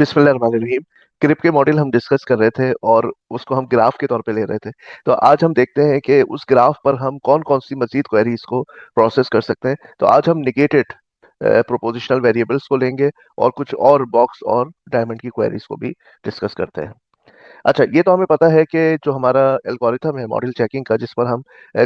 बिस्मिल्लाहिर्रहमानिर्रहीम। क्रिप के मॉडल हम डिस्कस कर रहे थे और उसको हम ग्राफ के तौर पे ले रहे थे। तो आज हम देखते हैं कि उस ग्राफ पर हम कौन कौन सी मजीद क्वेरीज को प्रोसेस कर सकते हैं। तो आज हम निगेटेड प्रोपोजिशनल वेरिएबल्स को लेंगे और कुछ और बॉक्स और डायमंड की क्वेरीज को भी डिस्कस करते हैं। अच्छा, ये तो हमें पता है कि जो हमारा एल्गोरिथम है मॉडल चेकिंग का, जिस पर हम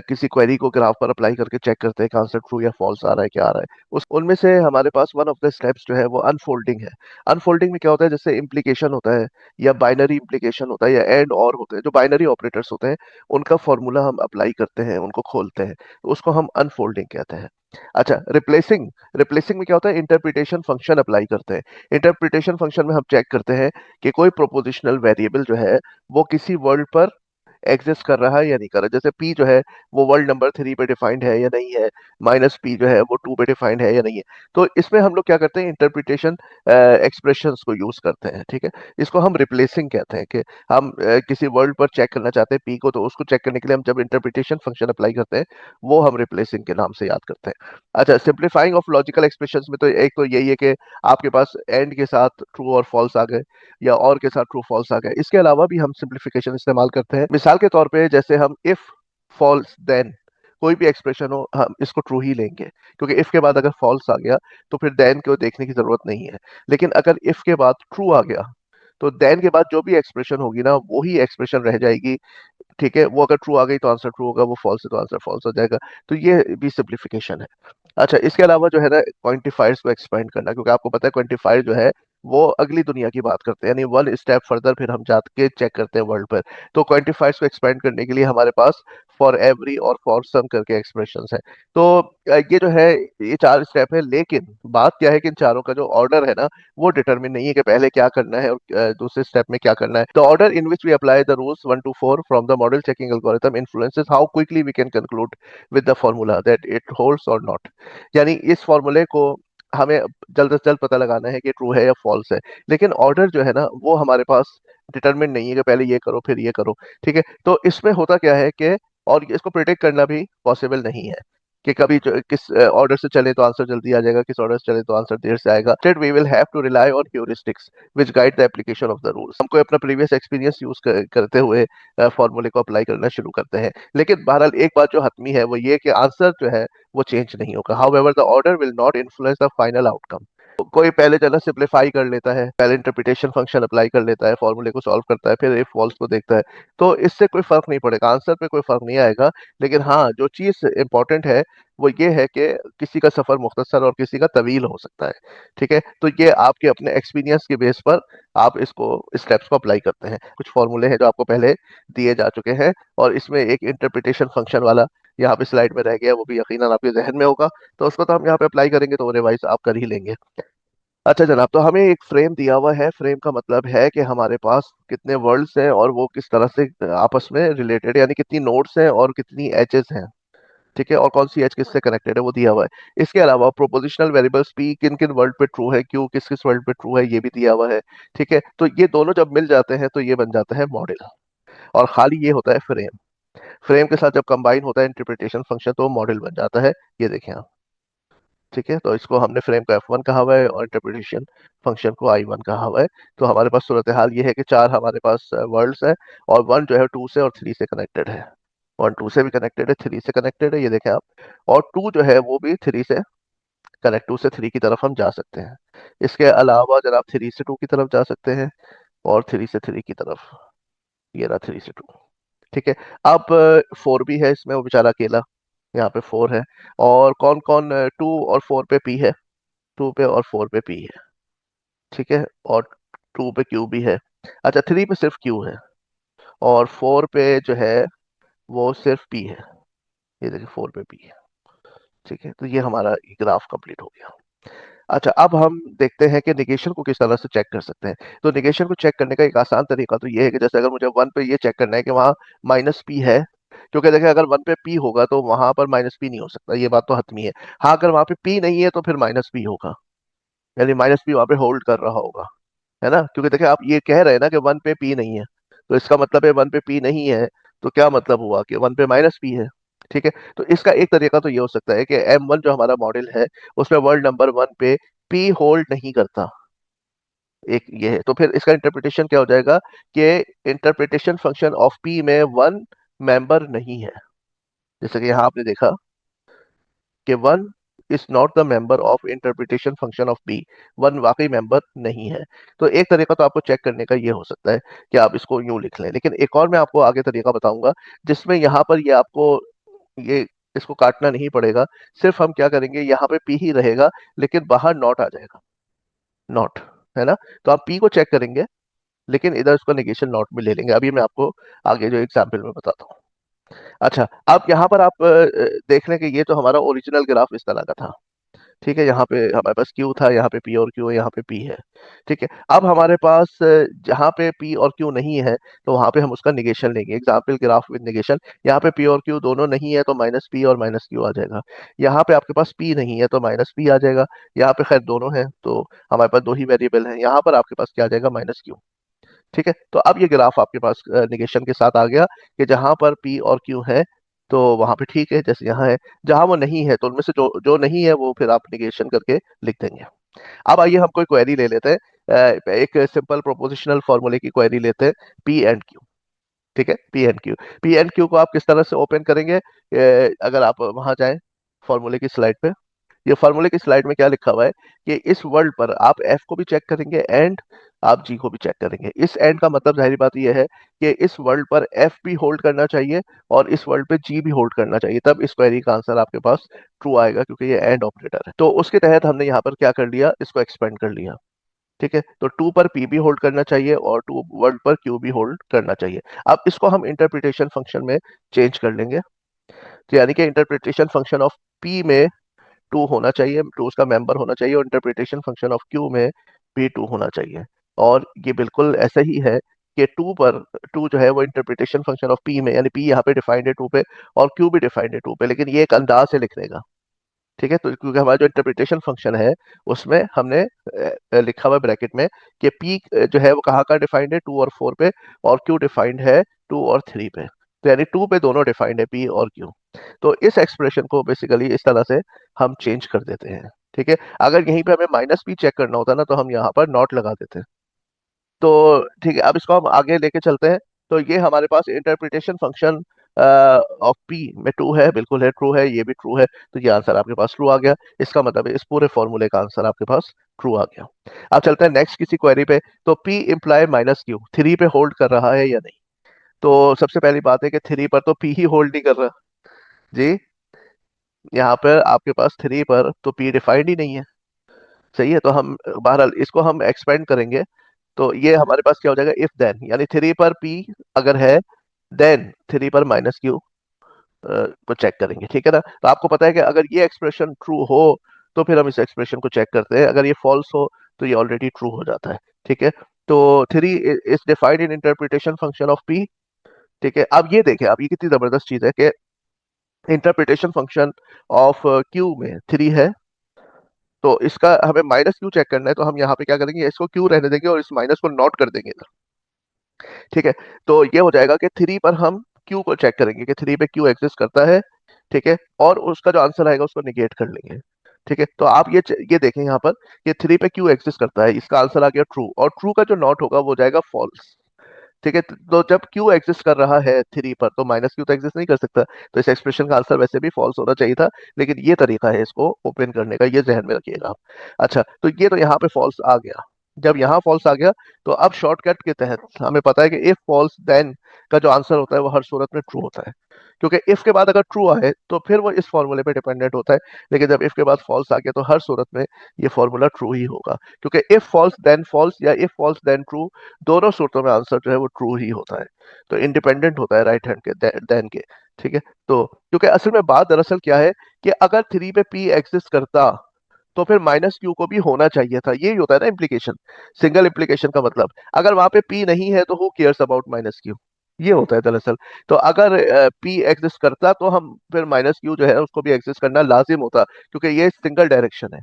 किसी क्वेरी को ग्राफ पर अप्लाई करके चेक करते हैं कि आंसर ट्रू या फॉल्स आ रहा है, क्या आ रहा है, उस उनमें से हमारे पास वन ऑफ द स्टेप्स जो है वो अनफोल्डिंग है। अनफोल्डिंग में क्या होता है, जैसे इम्प्लीकेशन होता है या बाइनरी इम्प्लीकेशन होता है या एंड और होते हैं, जो बाइनरी ऑपरेटर्स होते हैं उनका फॉर्मूला हम अप्लाई करते हैं, उनको खोलते हैं, तो उसको हम अनफोल्डिंग कहते हैं। अच्छा, रिप्लेसिंग रिप्लेसिंग में क्या होता है, इंटरप्रिटेशन फंक्शन अप्लाई करते हैं। इंटरप्रिटेशन फंक्शन में हम चेक करते हैं कि कोई प्रोपोजिशनल वेरिएबल जो है वो किसी वर्ल्ड पर एग्जिस्ट कर रहा है या नहीं कर रहा। जैसे पी जो है वो वर्ल्ड नंबर 3 पे डिफाइंड है या नहीं है, माइनस पी जो है वो 2 पे डिफाइंड है या नहीं है। तो इसमें हम लोग क्या करते हैं, इंटरप्रिटेशन एक्सप्रेशंस को यूज करते हैं। ठीक है, इसको हम रिप्लेसिंग कहते हैं कि हम किसी वर्ल्ड पर चेक करना चाहते हैं पी को, तो उसको चेक करने के लिए हम जब इंटरप्रिटेशन फंक्शन अप्लाई करते हैं वो हम रिप्लेसिंग के नाम से याद करते हैं। अच्छा, सिंप्लीफाइंग ऑफ लॉजिकल एक्सप्रेशंस में तो एक तो यही है कि आपके पास एंड के साथ ट्रू और फॉल्स आ गए या और के साथ ट्रू फॉल्स आ गए। इसके अलावा भी हम सिंप्लीफिकेशन इस्तेमाल करते हैं। मिसाल के तौर पे जैसे हम इफ फॉल्स देन, कोई भी एक्सप्रेशन हो हम इसको ट्रू ही लेंगे, क्योंकि इफ के बाद अगर फॉल्स आ गया तो फिर देन को देखने की जरूरत नहीं है। लेकिन अगर इफ के बाद ट्रू आ गया तो देन के बाद जो भी एक्सप्रेशन होगी ना वो ही एक्सप्रेशन रह जाएगी। ठीक है, वो अगर ट्रू आ गई तो आंसर ट्रू होगा, वो फॉल्स है तो आंसर फॉल्स हो जाएगा। तो ये भी सिंप्लीफिकेशन है। अच्छा, इसके अलावा जो है ना, क्वांटिफायर्स को एक्सपेंड करना, क्योंकि आपको पता है क्वांटिफायर जो है वो अगली दुनिया की बात करते हैं, यानी वन स्टेप फर्दर फिर हम जाके चेक करते हैं वर्ल्ड पर। तो क्वांटिफायर्स को एक्सपेंड करने के लिए हमारे पास फॉर एवरी और फॉर सम करके एक्सप्रेशंस हैं। तो ये जो है ये चार स्टेप है, लेकिन बात क्या है कि इन चारों का जो ऑर्डर है ना वो डिटरमिन नहीं है कि पहले क्या करना है और दूसरे स्टेप में क्या करना है। The order in which we apply the rules 1 to 4 from the model checking algorithm influences how quickly we can conclude with the formula that it holds or not. यानी इस फॉर्मूले को हमें जल्द से जल्द पता लगाना है कि ट्रू है या फॉल्स है, लेकिन ऑर्डर जो है ना वो हमारे पास डिटरमिन नहीं है कि पहले ये करो फिर ये करो। ठीक है, तो इसमें होता क्या है कि, और इसको प्रिडिक्ट करना भी पॉसिबल नहीं है कि कभी किस ऑर्डर से चले तो आंसर जल्दी आ जाएगा, किस ऑर्डर से चले तो आंसर देर से आएगा। Instead we will have to rely on heuristics which guide the application of the rules. हमको अपना प्रीवियस एक्सपीरियंस यूज करते हुए फॉर्मूले को अप्लाई करना शुरू करते हैं। लेकिन बहरहाल एक बात जो हतमी है वो ये कि आंसर जो है वो चेंज नहीं होगा। However the order will not influence the final outcome. कोई पहले चला सिंप्लीफाई कर लेता है, पहले इंटरप्रिटेशन फंक्शन अप्लाई कर लेता है, फॉर्मूले को सॉल्व करता है, फिर इफ फॉल्स को देखता है, तो इससे कोई फर्क नहीं पड़ेगा, आंसर पे कोई फर्क नहीं आएगा। लेकिन हाँ, जो चीज इंपॉर्टेंट है वो ये है कि किसी का सफर मुख्तसर और किसी का तवील हो सकता है। ठीक है, तो ये आपके अपने एक्सपीरियंस के बेस पर आप इसको स्टेप्स को अप्लाई करते हैं। कुछ फॉर्मूले हैं जो आपको पहले दिए जा चुके हैं, और इसमें एक इंटरप्रिटेशन फंक्शन वाला यहाँ पे स्लाइड में रह गया, वो भी यकीनन आपके जहन में होगा, तो उसको तो हम यहाँ पे अप्लाई करेंगे तो रिवाइज आप कर ही लेंगे। अच्छा जनाब, तो हमें एक फ्रेम दिया हुआ है। फ्रेम का मतलब है कि हमारे पास कितने वर्ल्ड्स हैं और वो किस तरह से आपस में रिलेटेड, यानी कितनी नोड्स हैं और कितनी एजेस हैं। ठीक है, और कौन सी एज किससे कनेक्टेड है वो दिया हुआ है। इसके अलावा प्रोपोजिशनल वेरिएबल्स पी किन किन वर्ल्ड पे ट्रू है, क्यू किस किस वर्ल्ड पे ट्रू है, ये भी दिया हुआ है। ठीक है, तो ये दोनों जब मिल जाते हैं तो ये बन जाता है मॉडल, और खाली ये होता है फ्रेम। फ्रेम के साथ जब कंबाइन होता है इंटरप्रिटेशन फंक्शन तो मॉडल बन जाता है। ये देखें आप। ठीक है, तो इसको हमने फ्रेम को F1 कहा हुआ है और इंटरप्रिटेशन फंक्शन को I1 कहा हुआ है। तो हमारे पास सूरत हाल ये है कि चार हमारे पास वर्ल्ड्स है, और वन जो है टू से और थ्री से कनेक्टेड है। वन टू से भी कनेक्टेड है, थ्री से कनेक्टेड है, ये देखें आप। और टू जो है वो भी थ्री से कनेक्ट, टू से थ्री की तरफ हम जा सकते हैं। इसके अलावा जनाब थ्री से टू की तरफ जा सकते हैं, और थ्री से थ्री की तरफ, ये रहा थ्री से टू। ठीक है, अब फोर भी है इसमें, वो बेचारा अकेला, यहाँ पे फोर है। और कौन कौन टू और फोर पे पी है, टू पे और फोर पे पी है। ठीक है, और टू पे क्यू भी है। अच्छा, थ्री पे सिर्फ क्यू है, और फोर पे जो है वो सिर्फ पी है। ये देखिए फोर पे पी है। ठीक है, तो ये हमारा ग्राफ कंप्लीट हो गया। अच्छा, अब हम देखते हैं कि निगेशन को किस तरह से चेक कर सकते हैं। तो निगेशन को चेक करने का एक आसान तरीका तो ये है कि जैसे अगर मुझे वन पे ये चेक करना है कि वहाँ माइनस पी है, क्योंकि देखिए अगर वन पे पी होगा तो वहां पर माइनस पी नहीं हो सकता, ये बात तो हतमी है। हाँ, अगर वहां पे पी नहीं है तो फिर माइनस पी होगा, यानी माइनस पी वहां पे होल्ड कर रहा होगा, है ना। क्योंकि देखिए आप ये कह रहे हैं ना कि वन पे पी नहीं है, तो इसका मतलब है वन पे पी नहीं है, तो क्या मतलब हुआ कि वन पे माइनस पी है। ठीक है, तो इसका एक तरीका तो ये हो सकता है कि M1 जो हमारा मॉडल है उसमें वर्ल्ड नंबर वन पे पी होल्ड नहीं करता। एक ये है, तो फिर इसका इंटरप्रिटेशन क्या हो जाएगा कि इंटरप्रिटेशन फंक्शन ऑफ पी में वन मेंबर नहीं है। जैसे कि यहाँ आपने देखा कि one is not the member of interpretation function of B, one वाकई मेंबर नहीं है। तो एक तरीका तो आपको चेक करने का ये हो सकता है कि आप इसको यूं लिख लें, लेकिन एक और मैं आपको आगे तरीका बताऊंगा जिसमें यहाँ पर ये आपको ये इसको काटना नहीं पड़ेगा। सिर्फ हम क्या करेंगे, यहाँ पे पी ही रहेगा लेकिन बाहर नॉट आ जाएगा, नॉट, है ना। तो आप पी को चेक करेंगे लेकिन इधर उसका नेगेशन नॉट में ले लेंगे। अभी मैं आपको आगे जो एग्जाम्पल में बताता हूँ। अच्छा, अब यहाँ पर आप देख लें कि ये तो हमारा ओरिजिनल ग्राफ इस तरह का था। ठीक है, यहाँ पे हमारे पास क्यू था, यहाँ पे पी और क्यू है, यहाँ पे पी है। ठीक है, अब हमारे पास जहाँ पे पी और क्यू नहीं है तो वहां पे हम उसका निगेशन लेंगे, एग्जाम्पल ग्राफ विद निगेशन। यहाँ पे पी और क्यू दोनों नहीं है तो माइनस पी और माइनस क्यू आ जाएगा। यहाँ पे आपके पास पी नहीं है तो माइनस पी आ जाएगा। यहाँ पे खैर दोनों है तो हमारे पास दो ही वेरिएबल है, यहाँ पर आपके पास क्या आ जाएगा, माइनस क्यू। ठीक है, तो अब ये ग्राफ आपके पास निगेशन के साथ आ गया कि जहां पर पी और क्यू है तो वहां पे ठीक है जैसे यहाँ है, जहां वो नहीं है तो उनमें से जो जो नहीं है वो फिर आप निगेशन करके लिख देंगे। अब आइए हम कोई क्वेरी ले लेते हैं, एक सिंपल प्रोपोजिशनल फॉर्मूले की क्वेरी लेते हैं, पी एंड क्यू। ठीक है, P and Q, P and Q को आप किस तरह से ओपन करेंगे, अगर आप वहां जाएं फॉर्मूले की स्लाइड पे, ये फॉर्मूले की स्लाइड में क्या लिखा हुआ है कि इस वर्ल्ड पर आप एफ को भी चेक करेंगे एंड आप जी को भी चेक करेंगे। इस एंड का मतलब जाहिर बात यह है कि इस वर्ल्ड पर एफ भी होल्ड करना चाहिए और इस वर्ल्ड पे जी भी होल्ड करना चाहिए, तब इस क्वेरी का आंसर आपके पास ट्रू आएगा क्योंकि ये एंड ऑपरेटर है। तो उसके तहत हमने यहाँ पर क्या कर लिया, इसको एक्सपेंड कर लिया। ठीक है, तो टू पर पी भी होल्ड करना चाहिए और टू वर्ल्ड पर क्यू भी होल्ड करना चाहिए। अब इसको हम इंटरप्रिटेशन फंक्शन में चेंज कर लेंगे, तो यानी कि इंटरप्रिटेशन फंक्शन ऑफ पी में टू होना चाहिए, टू उसका मेंबर होना चाहिए, और इंटरप्रिटेशन फंक्शन ऑफ क्यू में भी टू होना चाहिए। और ये बिल्कुल ऐसा ही है कि टू पर टू जो है वो इंटरप्रिटेशन फंक्शन ऑफ पी में, यानी पी यहाँ पे डिफाइंड है टू पे और क्यू भी डिफाइंड है टू पे, लेकिन ये एक अंदाज से लिखने का। ठीक है, तो क्योंकि हमारा जो इंटरप्रिटेशन फंक्शन है उसमें हमने लिखा हुआ ब्रैकेट में कि पी जो है वो कहाँ का डिफाइंड है, टू और फोर पे, और क्यू डिफाइंड है टू और थ्री पे। तो यानी टू पे दोनों डिफाइंड है, पी और क्यू। तो इस एक्सप्रेशन को बेसिकली इस तरह से हम चेंज कर देते हैं। ठीक है, अगर यहीं पे हमें माइनस पी चेक करना होता ना तो हम यहाँ पर नॉट लगा देते। तो ठीक है, अब इसको हम आगे लेके चलते हैं। तो ये हमारे पास इंटरप्रिटेशन फंक्शन ऑफ पी में टू है, बिल्कुल है, ट्रू है, ये भी ट्रू है, तो ये आंसर आपके पास ट्रू आ गया। इसका मतलब है इस पूरे फॉर्मूले का आंसर आपके पास ट्रू आ गया। अब चलते हैं नेक्स्ट किसी क्वेरी पे। तो P imply minus Q three पे होल्ड कर रहा है या नहीं। तो सबसे पहली बात है कि थ्री पर तो पी ही होल्ड नहीं कर रहा जी। यहाँ पर आपके पास थ्री पर तो पी डिफाइंड ही नहीं है। सही है, तो हम बहरहाल इसको हम एक्सपेंड करेंगे। तो ये हमारे पास क्या हो जाएगा, इफ देन, यानी थ्री पर पी अगर है देन थ्री पर माइनस क्यू को चेक करेंगे। ठीक है ना, तो आपको पता है कि अगर ये एक्सप्रेशन ट्रू हो तो फिर हम इस एक्सप्रेशन को चेक करते हैं, अगर ये फॉल्स हो तो ये ऑलरेडी ट्रू हो जाता है। ठीक है, तो three is defined in interpretation function of P. ठीक है, अब ये देखें, अब ये कितनी जबरदस्त चीज है कि इंटरप्रिटेशन फंक्शन ऑफ क्यू में थ्री है, तो इसका हमें माइनस क्यू चेक करना है, तो हम यहाँ पे क्या करेंगे, इसको क्यू रहने देंगे और इस माइनस को नोट कर देंगे इधर। ठीक है, तो ये हो जाएगा कि थ्री पर हम क्यू को चेक करेंगे कि थ्री पे क्यू एग्जिस्ट करता है। ठीक है, और उसका जो आंसर आएगा उसको निगेट कर लेंगे। ठीक है, तो आप ये देखें यहाँ पर, ये थ्री पे क्यू एग्जिस्ट करता है, इसका आंसर आ गया ट्रू, और ट्रू का जो नॉट होगा वो हो जाएगा फॉल्स। ठीक है, तो जब क्यू एग्जिस्ट कर रहा है थ्री पर तो माइनस क्यू तो एग्जिस्ट नहीं कर सकता, तो इस एक्सप्रेशन का आंसर वैसे भी फॉल्स होना चाहिए था, लेकिन ये तरीका है इसको ओपन करने का, ये जहन में रखिएगा आप। अच्छा, तो ये तो यहाँ पे फॉल्स आ गया। जब यहाँ फॉल्स आ गया तो अब शॉर्टकट के तहत हमें पता है कि इफ फॉल्स देन का जो आंसर होता है वो हर सूरत में ट्रू होता है, क्योंकि इफ के बाद अगर ट्रू आए तो फिर वो इस फॉर्मूले पे डिपेंडेंट होता है। लेकिन जब इफ के बाद फॉल्स आ गया तो हर सूरत में ये फॉर्मूला ट्रू ही होगा, क्योंकि इफ फॉल्स देन फॉल्स या इफ फॉल्स देन ट्रू, दोनों सूरतों में आंसर जो है वो ट्रू ही होता है। तो इंडिपेंडेंट होता है राइट हैंड के देन के। ठीक है, तो क्योंकि असल में बात दरअसल क्या है कि अगर थ्री पे पी एग्जिस्ट करता तो फिर माइनस क्यू को भी होना चाहिए था, यही होता है ना इम्प्लीकेशन, सिंगल इम्प्लीकेशन का मतलब। अगर वहां पे पी नहीं है तो who cares about minus Q, ये होता है दरअसल। तो अगर पी एग्जिस्ट करता तो हम फिर माइनस क्यू जो है उसको भी एग्जिस्ट करना लाजिम होता, क्योंकि ये सिंगल डायरेक्शन है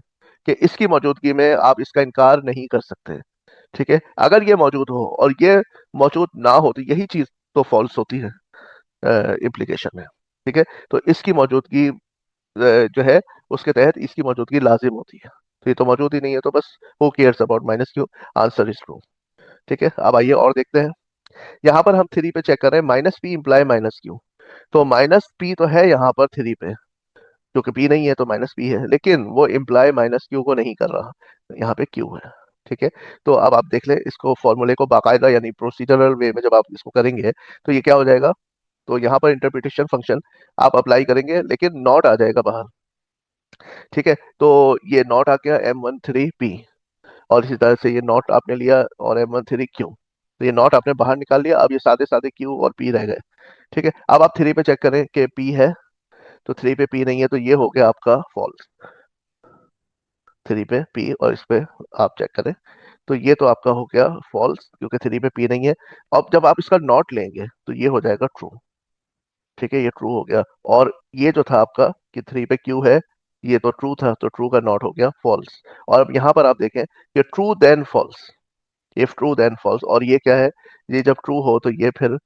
कि इसकी मौजूदगी में आप इसका इनकार नहीं कर सकते। ठीक है, अगर ये मौजूद हो और ये मौजूद ना हो तो यही चीज तो फॉल्स होती है इम्प्लीकेशन में। ठीक है, तो इसकी मौजूदगी जो है उसके तहत इसकी मौजूदगी लाजिम होती है। तो ये तो मौजूद ही नहीं है, तो बस who cares about minus Q, answer is true. ठीक है, अब आइए और देखते हैं। यहाँ पर हम थ्री पे चेक कर रहे हैं, minus P imply minus Q. तो माइनस पी तो है यहाँ पर थ्री पे, क्योंकि पी नहीं है तो माइनस पी है, लेकिन वो इम्प्लाई माइनस क्यू को नहीं कर रहा, यहाँ पे क्यू है। ठीक है, तो अब आप देख लें इसको, फॉर्मूले को बाकायदा यानी प्रोसीजरल वे में जब आप इसको करेंगे तो ये क्या हो जाएगा। तो यहाँ पर इंटरप्रिटेशन फंक्शन आप अप्लाई करेंगे, लेकिन नॉट आ जाएगा बाहर। ठीक है, तो ये नॉट आ गया M13P, और इसी तरह से ये नॉट आपने लिया और M13Q। तो ये नॉट आपने बाहर निकाल लिया, अब ये सादे सादे Q और P रह गए। ठीक है, अब आप थ्री पे चेक करें कि P है, तो थ्री पे P नहीं है, तो ये हो गया आपका फॉल्स। थ्री पे P और इस पे आप चेक करें, तो ये तो आपका हो गया फॉल्स, क्योंकि थ्री पे P नहीं है। अब जब आप इसका नॉट लेंगे तो ये हो जाएगा ट्रू। ठीक है, ये ट्रू हो गया। और ये जो था आपका कि थ्री पे क्यू है, ये तो ट्रू था, तो ट्रू का नॉट हो गया फॉल्स। और अब यहाँ पर आप देखें कि true then false, if true then false, और ये क्या है, ये जब ट्रू हो तो ये फिर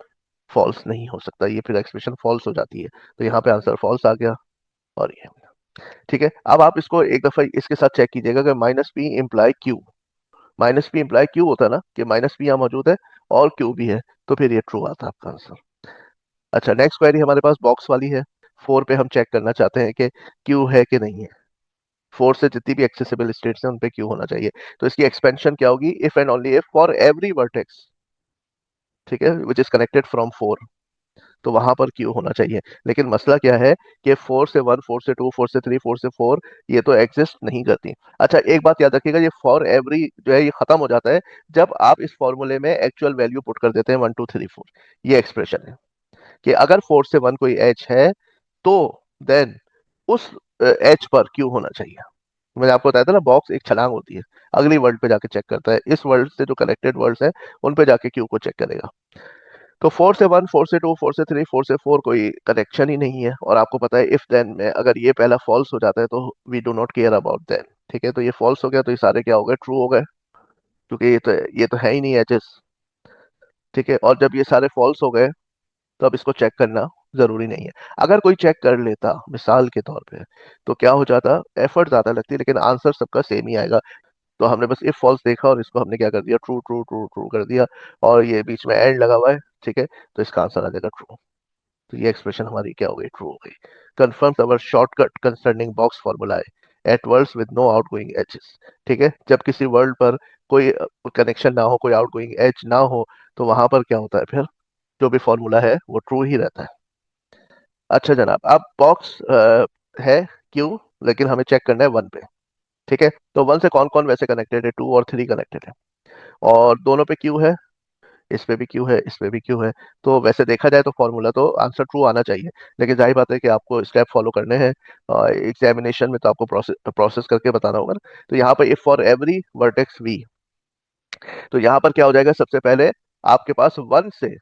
फॉल्स नहीं हो सकता, ये फिर एक्सप्रेशन फॉल्स हो जाती है। तो यहाँ पे आंसर फॉल्स आ गया। और ये ठीक है, अब आप इसको एक दफा इसके साथ चेक कीजिएगा कि minus P imply Q, minus P imply Q होता है ना, कि माइनस पी यहाँ मौजूद है और क्यू भी है, तो फिर ये ट्रू आता है आपका आंसर। अच्छा, नेक्स्ट क्वेरी हमारे पास बॉक्स वाली है। फोर पे हम चेक करना चाहते हैं कि क्यू है कि नहीं है। फोर से जितनी भी एक्सेसिबल स्टेट्स हैं उन पे क्यू होना चाहिए। तो इसकी एक्सपेंशन क्या होगी, if and only if for every vertex, ठीक है, which is connected from four, तो वहां पर क्यू होना चाहिए। लेकिन मसला क्या है कि फोर से वन, फोर से टू, फोर से थ्री, फोर से फोर, ये तो एग्जिस्ट नहीं करती। अच्छा, एक बात याद रखिएगा, ये फॉर एवरी जो है ये खत्म हो जाता है जब आप इस फॉर्मूले में एक्चुअल वैल्यू पुट कर देते हैं, वन टू थ्री फोर। ये एक्सप्रेशन है कि अगर फोर से वन कोई एच है, तो देन उस एच पर क्यू होना चाहिए। मैंने आपको बताया था ना, बॉक्स एक छलांग होती है, अगली वर्ड पे जाके चेक करता है, इस वर्ड से जो कनेक्टेड वर्ड्स हैं उन पे जाके क्यू को चेक करेगा। तो फोर से वन, फोर से टू, फोर से थ्री, फोर से फोर कोई कनेक्शन ही नहीं है। और आपको पता है इफ देन में अगर ये पहला फॉल्स हो जाता है तो we do not care about then. ठीक है, तो ये फॉल्स हो गया, तो ये सारे क्या हो गए, ट्रू हो गए, क्योंकि ये तो है ही नहीं एचएस। ठीक है, और जब ये सारे फॉल्स हो गए तो अब इसको चेक करना जरूरी नहीं है। अगर कोई चेक कर लेता मिसाल के तौर पे, तो क्या हो जाता, एफर्ट ज्यादा लगती लेकिन आंसर सबका सेम ही आएगा। तो हमने बस इफ फॉल्स देखा और इसको हमने क्या कर दिया, ट्रू ट्रू ट्रू ट्रू कर दिया, और ये बीच में एंड लगा हुआ है। ठीक है, तो इसका आंसर आ जाएगा ट्रू। तो ये एक्सप्रेशन हमारी क्या हो गई, ट्रू हो गई। Confirms our shortcut concerning box formula at worlds with no outgoing edges. ठीक है, जब किसी वर्ड पर कोई कनेक्शन ना हो, कोई आउटगोइंग एज ना हो, तो वहां पर क्या होता है, फिर जो भी फॉर्मूला है वो ट्रू ही रहता है। अच्छा जनाब, अब बॉक्स है क्यू, लेकिन हमें चेक करना है वन पे। ठीक है, तो वन से कौन कौन वैसे कनेक्टेड है, टू और थ्री कनेक्टेड है, और दोनों पे क्यू है, इस पे भी क्यू है, इस पे भी क्यू है। तो वैसे देखा जाए तो फॉर्मूला तो आंसर ट्रू आना चाहिए, लेकिन जाहिर बात है कि आपको स्टेप फॉलो करने हैं, एग्जामिनेशन में तो आपको प्रोसेस प्रोसेस करके बताना होगा ना। तो यहाँ पर if for every vertex we, तो यहाँ पर क्या हो जाएगा, सबसे पहले आपके पास वन से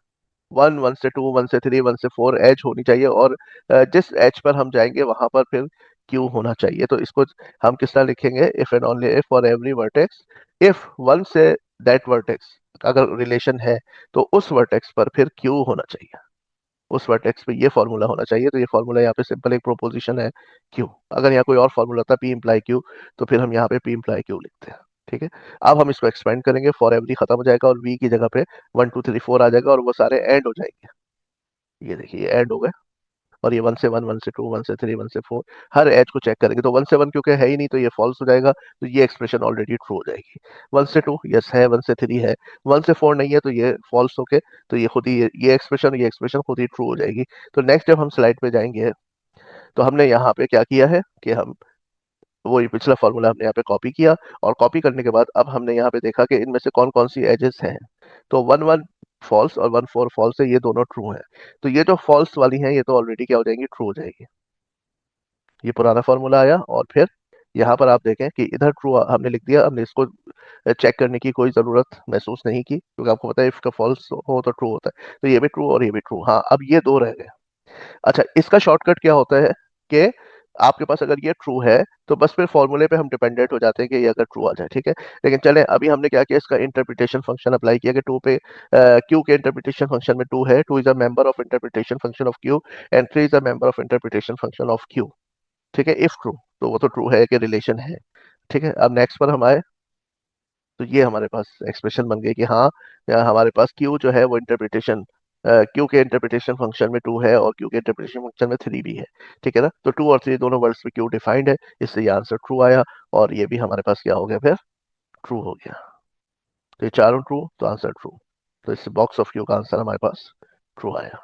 वन, वन से टू, वन से थ्री, वन से फोर एज होनी चाहिए, और जिस एज पर हम जाएंगे वहां पर फिर क्यू होना चाहिए। तो इसको हम किस तरह लिखेंगे, if and only if for every vertex, if one say that vertex अगर रिलेशन है, तो उस वर्टेक्स पर फिर क्यू होना चाहिए, उस वर्टेक्स पे ये फॉर्मूला होना चाहिए। तो ये फॉर्मूला यहाँ पे सिंपल एक प्रोपोजिशन है, क्यू। अगर यहाँ कोई और फॉर्मूला होता पी इम्प्लाई क्यू, तो फिर हम यहाँ पे पी इम्प्लाई क्यू लिखते हैं। ठीक है, अब हम इसको एक्सपेंड करेंगे, फॉर एवरी खत्म हो जाएगा और वी की जगह पे वन टू थ्री फोर आ जाएगा, और वो सारे एंड हो जाएंगे। ये देखिए, ये ऐड हो गए, और ये वन से वन, वन से टू, वन से थ्री, वन से फोर, हर एज को चेक करेंगे। तो वन से वन क्योंकि है ही नहीं, तो ये फॉल्स हो जाएगा, तो ये एक्सप्रेशन ऑलरेडी ट्रू हो जाएगी। वन से टू यस है, वन से थ्री है, वन से फोर नहीं है, तो ये फॉल्स होके, तो ये खुद ही ये एक्सप्रेशन खुद ही ट्रू हो जाएगी। तो नेक्स्ट जब हम स्लाइड पे जाएंगे, तो हमने यहाँ पे क्या किया है कि हम वही पिछला फॉर्मूला हमने यहाँ पे कॉपी किया, और कॉपी करने के बाद अब हमने यहाँ पे देखा कि इनमें से कौन कौन सी एजेस हैं। तो वन वन फॉल्स और वन फोर फॉल्स है, ये दोनों ट्रू हैं। तो ये जो फॉल्स वाली हैं ये तो ऑलरेडी क्या हो जाएंगी, ट्रू हो जाएगी। ये पुराना फॉर्मूला आया, और फिर यहाँ पर आप देखें कि इधर ट्रू हमने लिख दिया, हमने इसको चेक करने की कोई जरूरत महसूस नहीं की, क्योंकि आपको पता है इफ का फॉल्स हो तो ट्रू होता है। तो ये भी ट्रू और ये भी ट्रू, हाँ अब ये दो रह गए। अच्छा, इसका शॉर्टकट क्या होता है कि आपके पास अगर ये ट्रू है, तो बस फिर फॉर्मूले पे हम डिपेंडेंट हो जाते हैं कि ये अगर ट्रू आ जाए। ठीक है, लेकिन चलें, अभी हमने क्या किया, इसका इंटरप्रिटेशन फंक्शन अप्लाई किया कि टू पे क्यू के इंटरप्रिटेशन फंक्शन में टू है, two is a member of interpretation function of Q, and three is a member of interpretation function of Q. ठीक है, इफ ट्रू, तो वो तो ट्रू है कि रिलेशन है। ठीक है, अब नेक्स्ट पर हम आए, तो ये हमारे पास एक्सप्रेशन बन गई कि हाँ, या हमारे पास क्यू जो है वो इंटरप्रिटेशन, क्यू के इंटरप्रिटेशन फंक्शन में 2 है और क्यू के इंटरप्रिटेशन फंक्शन में 3 भी है। ठीक है ना, तो 2 और 3 दोनों वर्ड्स में क्यू डिफाइंड है, इससे ये आंसर ट्रू आया, और ये भी हमारे पास क्या हो गया फिर, ट्रू हो गया। तो ये चारों ट्रू, तो आंसर ट्रू। तो इस बॉक्स ऑफ क्यू का आंसर हमारे पास ट्रू आया।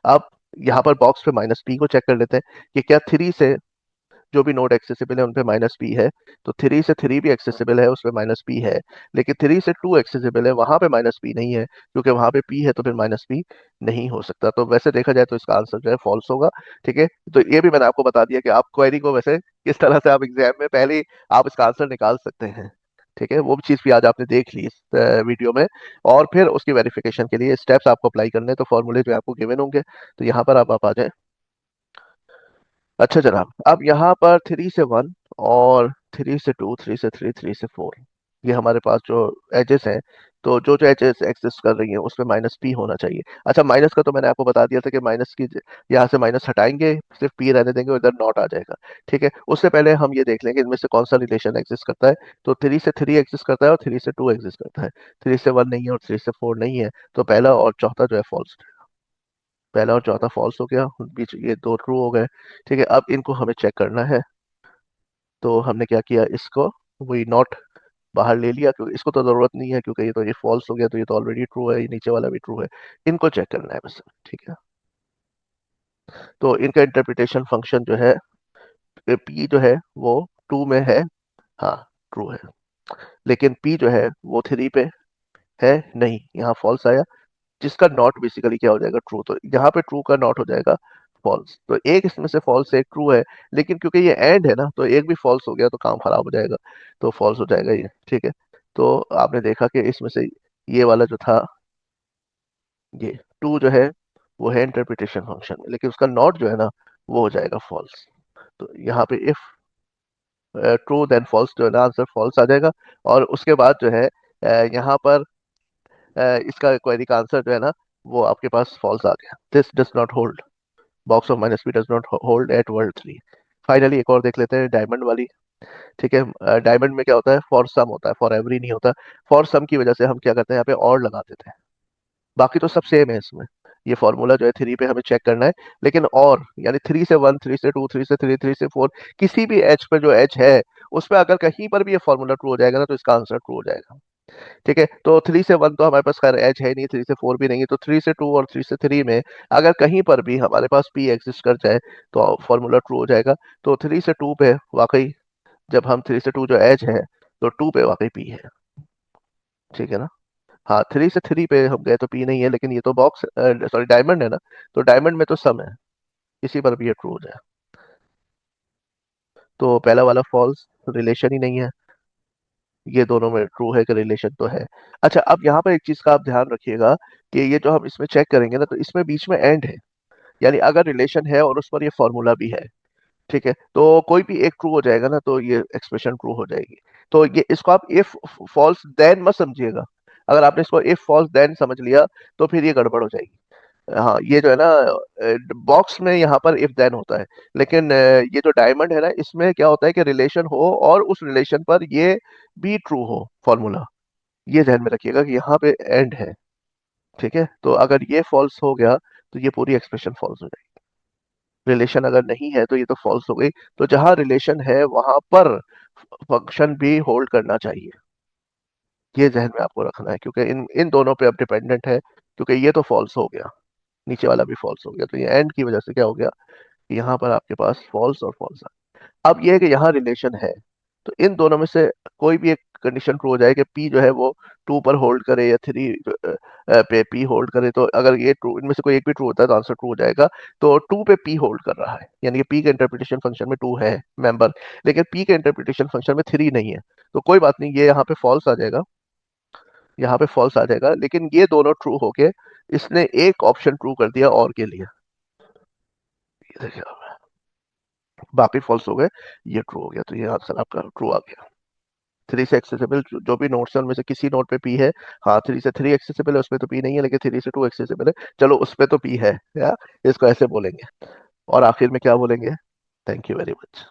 अब यहाँ पर बॉक्स पे माइनस पी को चेक कर लेते हैं कि क्या 3 से जो भी नोड एक्सेसिबल है उन पे माइनस पी है। तो 3 से 3 भी एक्सेसिबल है, उसपे माइनस पी है। लेकिन 3 से 2 एक्सेसिबल है, वहां पे माइनस पी नहीं है, क्योंकि वहां पे पी है तो फिर माइनस पी नहीं हो सकता। तो वैसे देखा जाए तो इसका आंसर जो है फॉल्स होगा। ठीक है, तो ये भी मैंने आपको बता दिया कि आप क्वेरी को वैसे किस तरह से आप एग्जाम में पहले ही आप इसका आंसर निकाल सकते हैं। ठीक है, वो भी चीज भी आज आपने देख ली इस वीडियो में। और फिर उसकी वेरिफिकेशन के लिए स्टेप्स आपको अप्लाई करने हैं, तो फॉर्मूले जो आपको गिवन होंगे, तो यहाँ पर आप आ जाए। अच्छा जनाब, अब यहाँ पर 3 से 1 और 3 से 2, 3 से 3, 3 से 4, ये हमारे पास जो एजेस हैं, तो जो जो एजेस एग्जिस्ट कर रही हैं उसमें माइनस पी होना चाहिए। अच्छा, माइनस का तो मैंने आपको बता दिया था कि माइनस की यहाँ से माइनस हटाएंगे, सिर्फ पी रहने देंगे, उधर नॉट आ जाएगा। ठीक है, उससे पहले हम ये देख लेंगे इनमें से कौन सा रिलेशन एग्जिस्ट करता है। तो 3 से 3 एग्जिस्ट करता है और 3 से 2 एग्जिस्ट करता है। 3 से 1 नहीं है और 3 से 4 नहीं है, तो पहला और चौथा जो है फॉल्स। पहला और चौथा फॉल्स हो गया, बीच ये दो ट्रू हो गए। ठीक है, अब इनको हमें चेक करना है। तो हमने क्या किया, इसको वही नॉट बाहर ले लिया, क्योंकि इसको तो जरूरत नहीं है, क्योंकि ये फॉल्स हो गया, तो ये तो ऑलरेडी ट्रू है, ये नीचे वाला भी ट्रू है। इनको चेक करना है बस। ठीक है, तो इनका इंटरप्रिटेशन फंक्शन जो है, पी जो है वो 2 में है, हाँ ट्रू है। लेकिन पी जो है वो 3 पे है नहीं, यहाँ फॉल्स आया, जिसका नॉट बेसिकली क्या हो जाएगा, ट्रू। तो यहाँ पे ट्रू का नॉट हो जाएगा फॉल्स। तो एक इसमें से फॉल्स, एक ट्रू है, लेकिन क्योंकि ये एंड है ना, तो एक भी फॉल्स हो गया तो काम खराब हो जाएगा, तो फॉल्स हो जाएगा ये। ठीक है, तो आपने देखा कि इसमें से ये वाला जो था, ये 2 जो है वो है इंटरप्रिटेशन फंक्शन में, लेकिन उसका नॉट जो है ना वो हो जाएगा फॉल्स। तो यहाँ पे इफ ट्रू देन फॉल्स जो है ना, आंसर फॉल्स आ जाएगा। और उसके बाद जो है यहाँ पर इसका क्वेरी का आंसर जो है ना, वो आपके पास फॉल्स आ गया, this does not hold, box of minus P does not hold at world 3। Finally एक और देख लेते हैं, डायमंड वाली। ठीक है, डायमंड में क्या होता है, फॉर सम होता है, फॉर एवरी नहीं होता। फॉर सम की वजह से हम क्या करते हैं, यहाँ पे और लगा देते हैं। बाकी तो सब सेम है इसमें, ये फॉर्मूला जो है 3 पे हमें चेक करना है, लेकिन और यानी 3 से 1, 3 से 2, 3 से 3, 3 से 4, किसी भी एज पे जो एज है, उस पर अगर कहीं पर भी ये फॉर्मूला ट्रू हो जाएगा ना, तो इसका आंसर ट्रू हो जाएगा। ठीक है, तो 3 से 1 तो हमारे पास खैर एज है नहीं, 3 से 4 भी नहीं है, तो 3 से 2 और 3 से 3 में अगर कहीं पर भी हमारे पास पी एग्जिस्ट कर जाए, तो फॉर्मूला ट्रू हो जाएगा। तो 3 से 2 पे वाकई, जब हम 3 से 2 जो एज है, तो 2 पे वाकई पी है। ठीक है ना, हाँ 3 से 3 पे हम गए तो पी नहीं है, लेकिन ये तो बॉक्स, सॉरी डायमंड है ना, तो डायमंड में तो सम है, इसी पर भी ये ट्रू हो जाए। तो पहला वाला फॉल्स, रिलेशन ही नहीं है, ये दोनों में ट्रू है कि रिलेशन तो है। अच्छा, अब यहाँ पर एक चीज का आप ध्यान रखिएगा कि ये जो हम इसमें चेक करेंगे ना, तो इसमें बीच में एंड है, यानी अगर रिलेशन है और उस पर ये फॉर्मूला भी है, ठीक है, तो कोई भी एक ट्रू हो जाएगा ना, तो ये एक्सप्रेशन ट्रू हो जाएगी। तो ये इसको आप इफ फॉल्स देन मत समझिएगा। अगर आपने इसको इफ फॉल्स देन समझ लिया, तो फिर ये गड़बड़ हो जाएगी। हाँ, ये जो है ना, बॉक्स में यहाँ पर इफ देन होता है, लेकिन ये जो डायमंड है ना, इसमें क्या होता है कि रिलेशन हो और उस रिलेशन पर ये भी ट्रू हो फॉर्मूला। ये ध्यान में रखिएगा कि यहाँ पे एंड है। ठीक है, तो अगर ये फॉल्स हो गया, तो ये पूरी एक्सप्रेशन फॉल्स हो जाएगी। रिलेशन अगर नहीं है तो ये तो फॉल्स हो गई। तो जहां रिलेशन है वहां पर फंक्शन भी होल्ड करना चाहिए, ये जहन में आपको रखना है, क्योंकि इन इन दोनों पे अब डिपेंडेंट है, क्योंकि ये तो फॉल्स हो गया, नीचे वाला भी फॉल्स हो गया, तो ये एंड की वजह से क्या हो गया कि यहाँ पर आपके पास फॉल्स और फॉल्स। अब ये है कि यहाँ रिलेशन है, तो इन दोनों में से कोई भी एक कंडीशन ट्रू हो जाए कि पी जो है वो 2 पर होल्ड करे या 3 पे पी होल्ड करे, तो अगर ये ट्रू, इनमें से कोई एक भी ट्रू होता है तो आंसर ट्रू हो जाएगा। तो 2 पे पी होल्ड कर रहा है, यानी कि पी के इंटरप्रिटेशन फंक्शन में 2 है मेंबर, लेकिन पी के इंटरप्रिटेशन फंक्शन में 3 नहीं है। तो कोई बात नहीं, ये यहाँ पे फॉल्स आ जाएगा, यहाँ पे फॉल्स आ जाएगा, लेकिन ये दोनों ट्रू होके इसने एक ऑप्शन ट्रू कर दिया और के लिए, ये देखिए, बाकी फॉल्स हो गए, ये ट्रू हो गया, तो ये आंसर आपका ट्रू आ गया। 3 से एक्सेसिबल जो भी नोट्स है उनमें से किसी नोट पे पी है। हाँ, 3 से 3 एक्सेसिबल है, उसमें तो पी नहीं है, लेकिन 3 से 2 एक्सेसिबल है, चलो उस पे तो पी है, या इसको ऐसे बोलेंगे। और आखिर में क्या बोलेंगे, थैंक यू वेरी मच।